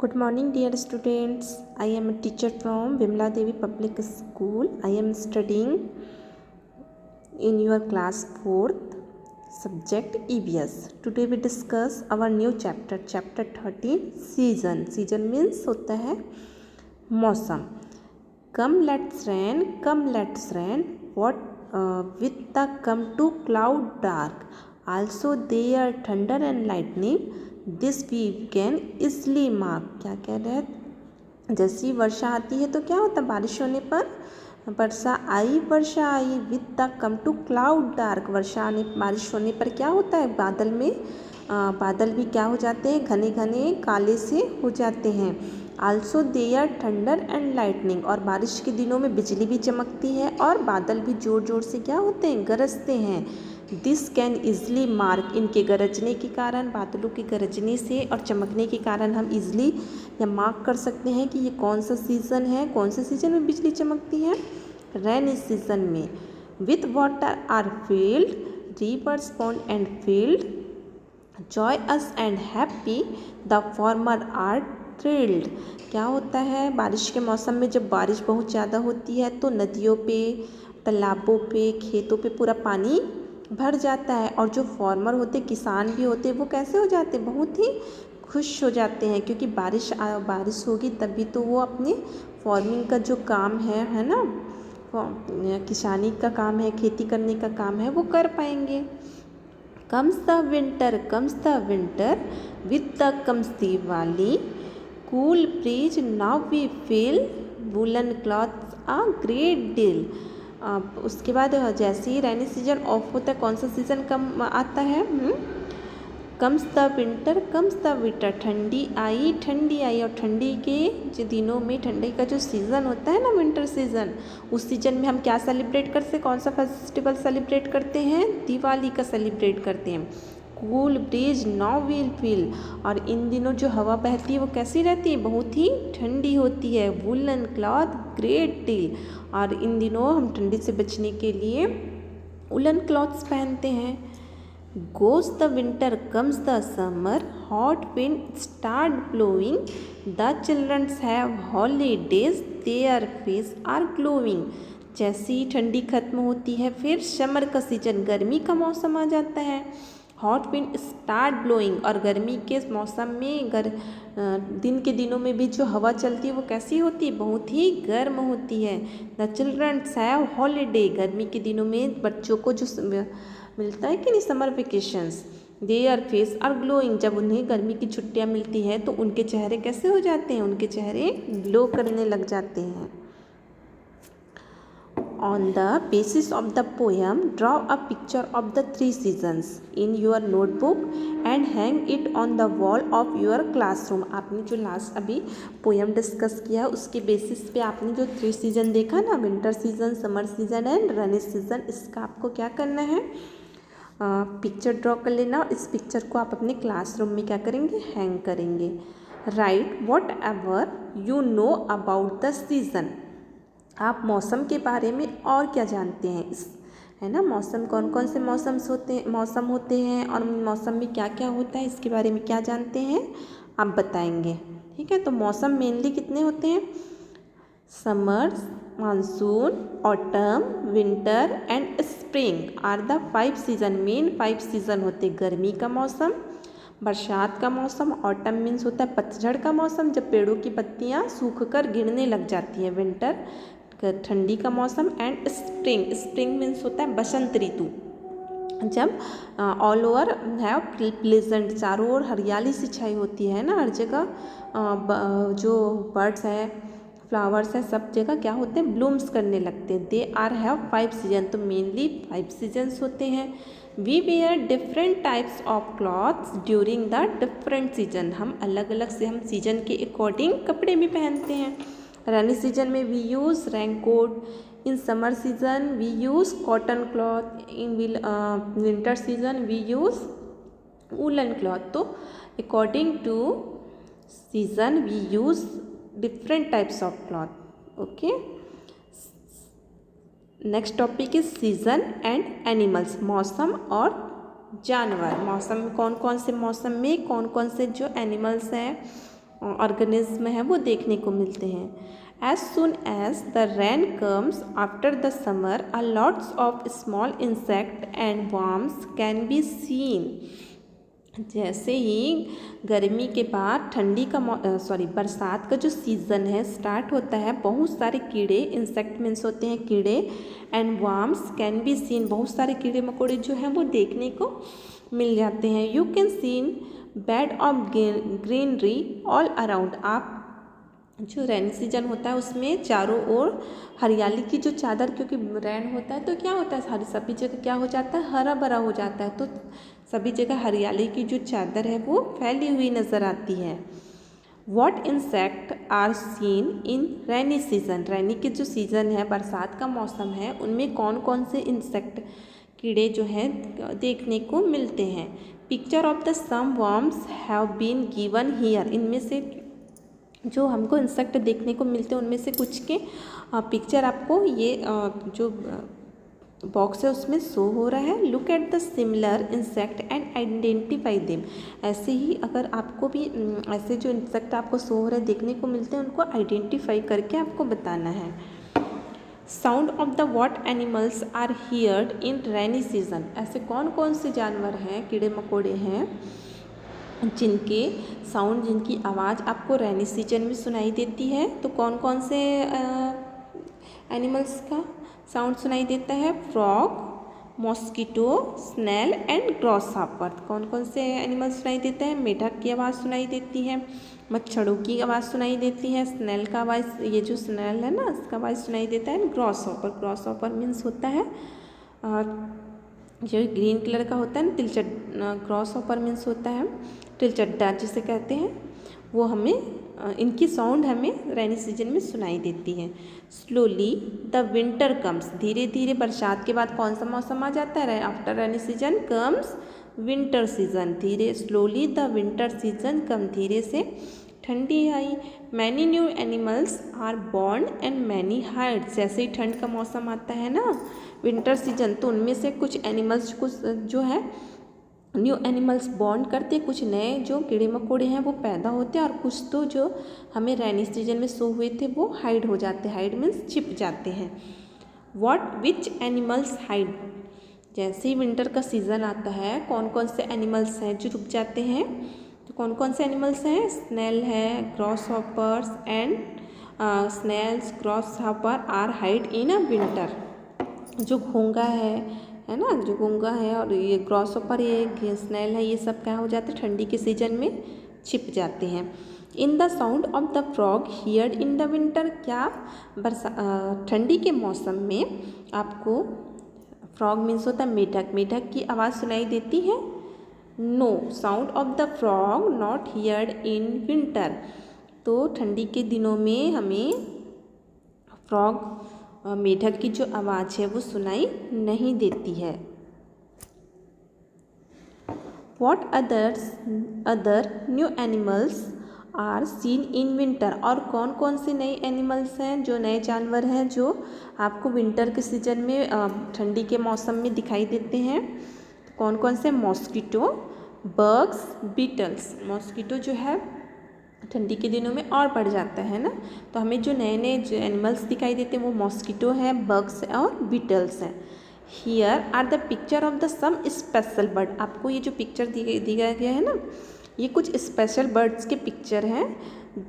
Good morning, dear students. I am a teacher from Vimla Devi Public School. I am studying in your class 4th subject EVS. Today we discuss our new chapter, chapter 13, season. Season means होता है मौसम. Come let's rain. What with the come to cloud dark. Also there thunder and lightning. This we can easily mark. क्या कह रहे हैं, जैसी वर्षा आती है तो क्या होता है, बारिश होने पर वर्षा आई with the come to cloud dark. बारिश होने पर क्या होता है, बादल भी क्या हो जाते हैं, घने घने काले से हो जाते हैं. Also there thunder and lightning. और बारिश के दिनों में बिजली भी चमकती है और बादल भी ज़ोर ज़ोर से क्या होते हैं, गरजते हैं. This can easily mark. इनके गरजने के कारण, बादलों के गरजने से और चमकने के कारण हम ईजली या मार्क कर सकते हैं कि ये कौन सा सीज़न है. कौन से सीज़न में बिजली चमकती है, रेनी सीज़न में. With water are filled, rivers pond and field, joyous and happy, the farmer are thrilled. क्या होता है, बारिश के मौसम में जब बारिश बहुत ज़्यादा होती है तो नदियों पे, तालाबों पे, खेतों पे पूरा पानी भर जाता है. और जो फार्मर होते, किसान भी होते, वो कैसे हो जाते, बहुत ही खुश हो जाते हैं, क्योंकि बारिश होगी तभी तो वो अपने फार्मिंग का जो काम है ना, किसानी का काम है, खेती करने का काम है, वो कर पाएंगे. Comes the winter with the comes Diwali, cool breeze now we feel, woollen clothes a great deal. उसके बाद जैसे ही रेनी सीजन ऑफ होता है, कौन सा सीज़न कम आता है, कम्स द विंटर. ठंडी आई. और ठंडी के जो दिनों में, ठंडी का जो सीज़न होता है ना, विंटर सीज़न, उस सीजन में हम क्या सेलिब्रेट करते हैं, कौन सा फेस्टिवल सेलिब्रेट करते हैं, दिवाली का सेलिब्रेट करते हैं. Cool breeze now we'll feel. और इन दिनों जो हवा बहती है वो कैसी रहती है, बहुत ही ठंडी होती है. Woollen cloth great deal. और इन दिनों हम ठंडी से बचने के लिए उलन क्लॉथ्स पहनते हैं. गोes the winter comes the summer, hot wind start blowing, the children have holidays, their face are glowing. जैसे ही ठंडी खत्म होती है फिर समर का सीजन, गर्मी का मौसम आ जाता है. Hot wind start blowing. और गर्मी के मौसम में दिन के दिनों में भी जो हवा चलती है वो कैसी होती है, बहुत ही गर्म होती है. The childrens have holiday. गर्मी के दिनों में बच्चों को जो मिलता है कि नहीं, summer vacations, there face are glowing. जब उन्हें गर्मी की छुट्टियां मिलती है तो उनके चेहरे कैसे हो जाते हैं, उनके चेहरे ग्लो करने लग जाते हैं. On the basis of the poem, draw a picture of the 3 seasons in your notebook and hang it on the wall of your classroom. आपने जो लास्ट अभी पोएम डिस्कस किया उसके बेसिस पे आपने जो 3 सीज़न देखा ना, winter season, summer season and rainy season, इसका आपको क्या करना है, पिक्चर ड्रॉ कर लेना. इस पिक्चर को आप अपने क्लासरूम में क्या करेंगे, हैंग करेंगे. Right what ever you know about the season. आप मौसम के बारे में और क्या जानते हैं, है ना, मौसम कौन कौन से मौसम होते हैं और मौसम में क्या क्या होता है, इसके बारे में क्या जानते हैं आप बताएंगे. ठीक है, तो मौसम मेनली कितने होते हैं, summer, monsoon, autumn, winter and spring are the 5 season. Main 5 season होते हैं. गर्मी का मौसम, बरसात का मौसम, ऑटम मीन्स होता है पतझड़ का मौसम, जब पेड़ों की पत्तियां सूखकर गिरने लग जाती हैं, विंटर ठंडी का मौसम, एंड स्प्रिंग मीन्स होता है बसंत ऋतु, जब ऑल ओवर है प्लेजेंट, चारों ओर हरियाली सी छाई होती है ना, हर जगह जो बर्ड्स हैं, फ्लावर्स हैं, सब जगह क्या होते हैं, ब्लूम्स करने लगते हैं. They are have 5 season. तो मेनली 5 सीजन्स होते हैं. We wear different types of clothes during the different season. हम अलग अलग से हम सीजन के अकॉर्डिंग कपड़े भी पहनते हैं. रेनी सीजन में we use raincoat. In summer season we use cotton cloth. In winter season we use woollen cloth. तो according to season we use different types of cloth. Okay, next topic is season and animals. मौसम और जानवर. मौसम में कौन कौन से जो एनिमल्स हैं, ऑर्गेनिज्म है वो देखने को मिलते हैं। As soon as the rain comes after the summer, a lots of small insect and worms can be seen. जैसे ही गर्मी के बाद ठंडी का बरसात का जो सीज़न है स्टार्ट होता है, बहुत सारे कीड़े, इंसेक्ट मीन्स होते हैं कीड़े, and worms can be scene, बहुत सारे कीड़े मकोड़े जो हैं वो देखने को मिल जाते हैं। You can seen bed of greenery all around. आप जो रेनी सीजन होता है उसमें चारों ओर हरियाली की जो चादर, क्योंकि रेन होता है तो क्या होता है, सभी जगह क्या हो जाता है, हरा भरा हो जाता है, तो सभी जगह हरियाली की जो चादर है वो फैली हुई नज़र आती है। What insect are seen in rainy season. Rainy के जो सीज़न है, बरसात का मौसम है, उनमें कौन कौन से इंसेक्ट कीड़े जो हैं देखने को मिलते हैं। Picture of the some worms have been given here. इनमें से जो हमको इंसेक्ट देखने को मिलते हैं उनमें से कुछ के पिक्चर आपको ये जो बॉक्स है उसमें शो हो रहा है। Look at the similar insect and identify them. ऐसे ही अगर आपको भी ऐसे जो इंसेक्ट आपको शो हो रहे हैं देखने को मिलते हैं, उनको आइडेंटिफाई करके आपको बताना है। Sound of the what animals are heard in rainy season. ऐसे कौन कौन से जानवर हैं, कीड़े मकोड़े हैं, जिनके साउंड, जिनकी आवाज़ आपको रेनी सीजन में सुनाई देती है। तो कौन कौन से एनिमल्स का साउंड सुनाई देता है? Frog, mosquito, snail and grasshopper. कौन कौन से एनिमल्स सुनाई देते हैं? मेढक की आवाज़ सुनाई देती है, मच्छरों की आवाज़ सुनाई देती है, स्नेल का आवाज़, ये जो स्नेल है ना इसका आवाज़ सुनाई देता है, ग्रॉसहॉपर। ग्रॉसहॉपर मीन्स होता है जो ग्रीन कलर का होता है ना, तिलचट्टा। ग्रॉसहॉपर मीन्स होता है तिलचट्टा जिसे कहते हैं, वो हमें इनकी साउंड हमें रेनी सीजन में सुनाई देती है। Slowly the winter comes. धीरे धीरे बरसात के बाद कौन सा मौसम आ जाता है? After rainy season comes winter season. धीरे slowly the winter season come, धीरे से ठंडी आई। Many new animals are born and many hide. जैसे ही ठंड का मौसम आता है ना, विंटर सीजन, तो उनमें से कुछ एनिमल्स, कुछ जो है न्यू एनिमल्स बॉर्न करते, कुछ नए जो कीड़े मकोड़े हैं वो पैदा होते हैं, और कुछ तो जो हमें रेनी सीजन में शो हुए थे वो हाइड हो जाते हैं। हाइड मीन्स छिप जाते हैं। What which animals hide. जैसे ही विंटर का सीज़न आता है, कौन कौन से एनिमल्स हैं जो रुक जाते हैं? तो कौन कौन से एनिमल्स हैं? स्नेल है, grasshoppers and snails, grasshopper are hide in a winter. जो घोंगा है ना, जो घोंगा है और ये ग्रॉसहॉपर, ये स्नेल है, ये सब क्या हो जाते हैं? ठंडी के सीजन में छिप जाते हैं। In the sound of the frog heard in the winter. क्या ठंडी के मौसम में आपको फ्रॉग मीन्स होता है मेढक, मेढक की आवाज़ सुनाई देती है? No, sound of the frog not heard in winter. तो ठंडी के दिनों में हमें फ्रॉग, मेढक की जो आवाज़ है वो सुनाई नहीं देती है। What other new animals are seen in winter. और कौन कौन से नए एनिमल्स हैं, जो नए जानवर हैं जो आपको विंटर के सीजन में, ठंडी के मौसम में दिखाई देते हैं? कौन कौन से? Mosquito, bugs, Beatles. मॉस्किटो जो है ठंडी के दिनों में और बढ़ जाता है ना, तो हमें जो नए नए जो एनिमल्स दिखाई देते हैं वो मॉस्किटो है, बग्स और बीटल्स हैं। Here are the picture of the some special bird. आपको ये जो पिक्चर दिया गया है ना, ये कुछ स्पेशल बर्ड्स के पिक्चर हैं।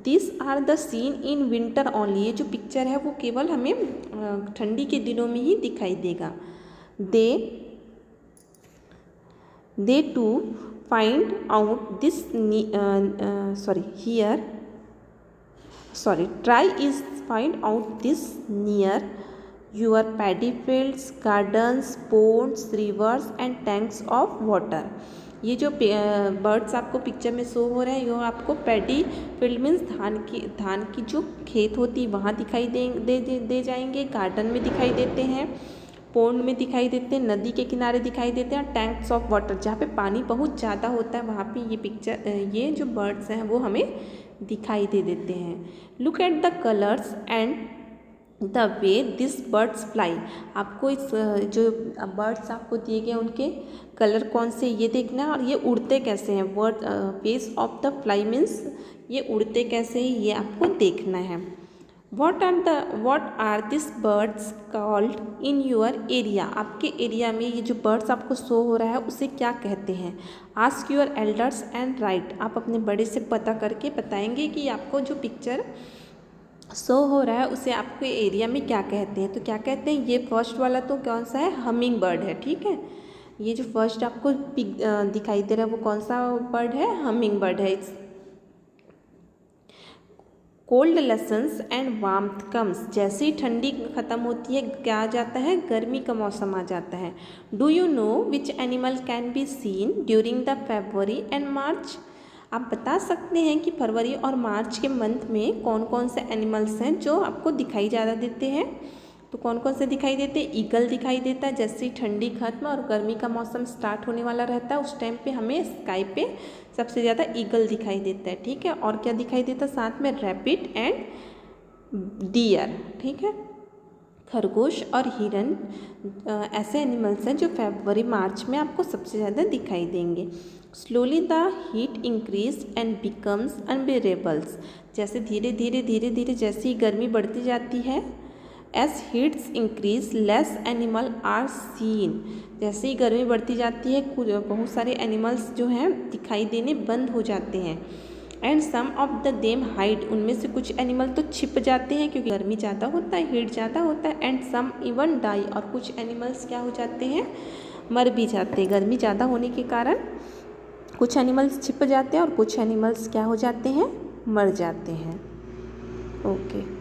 This are the seen in winter only. ये जो पिक्चर है वो केवल हमें ठंडी के दिनों में ही दिखाई देगा। दे to find out this try is find out this near your paddy fields, gardens, ponds, rivers and tanks of water। ये जो बर्ड्स आपको पिक्चर में शो हो रहे हैं, ये आपको पैडी फील्ड मीन्स धान की जो खेत होती है वहाँ दिखाई दे जाएंगे, गार्डन में दिखाई देते हैं, पोंड में दिखाई देते हैं, नदी के किनारे दिखाई देते हैं, और टैंक्स ऑफ वाटर जहाँ पे पानी बहुत ज़्यादा होता है वहाँ पे ये जो बर्ड्स हैं वो हमें दिखाई दे देते हैं। Look at the colours and the way this birds fly. आपको इस जो बर्ड्स आपको दिए गए उनके कलर कौन से ये देखना है, और ये उड़ते कैसे हैं। Word face of the fly means ये उड़ते कैसे हैं ये आपको देखना है। What are this birds called in your area, आपके एरिया में ये जो बर्ड्स आपको शो हो रहा है उसे क्या कहते हैं। Ask your elders and right, आप अपने बड़े से पता करके बताएंगे कि आपको जो पिक्चर शो हो रहा है उसे आपके एरिया में क्या कहते हैं। तो क्या कहते हैं, ये फर्स्ट वाला तो कौन सा है, हमिंग बर्ड है, ठीक है। ये जो फर्स्ट आपको दिखाई दे रहा है वो कौन सा बर्ड है, हमिंग बर्ड है। Cold lessons and warmth comes, जैसे ही ठंडी ख़त्म होती है क्या आ जाता है, गर्मी का मौसम आ जाता है। Do you know which animal can be seen during the February and March, आप बता सकते हैं कि फरवरी और मार्च के मंथ में कौन कौन से एनिमल्स हैं जो आपको दिखाई ज़्यादा देते हैं। तो कौन कौन से दिखाई देते हैं, ईगल दिखाई देता है, जैसे ही ठंडी खत्म और गर्मी का मौसम स्टार्ट होने वाला रहता है उस टाइम पे हमें स्काई पे सबसे ज़्यादा ईगल दिखाई देता है, ठीक है। और क्या दिखाई देता है साथ में, रैबिट एंड डियर, ठीक है। खरगोश और हिरन ऐसे एनिमल्स हैं जो फरवरी मार्च में आपको सबसे ज़्यादा दिखाई देंगे। Slowly the heat increase and becomes unbearables, जैसे धीरे धीरे जैसे ही गर्मी बढ़ती जाती है, as heats increase less animal are seen, जैसे ही गर्मी बढ़ती जाती है कुछ बहुत सारे एनिमल्स जो हैं दिखाई देने बंद हो जाते हैं। And some of the them hide, उनमें से कुछ एनिमल तो छिप जाते हैं क्योंकि गर्मी ज़्यादा होता है, हीट ज़्यादा होता है। एंड सम इवन डाई, और कुछ एनिमल्स क्या हो जाते हैं, मर भी जाते हैं। गर्मी ज़्यादा होने के कारण कुछ एनिमल्स छिप जाते हैं और कुछ एनिमल्स क्या हो जाते हैं, मर जाते हैं। ओके।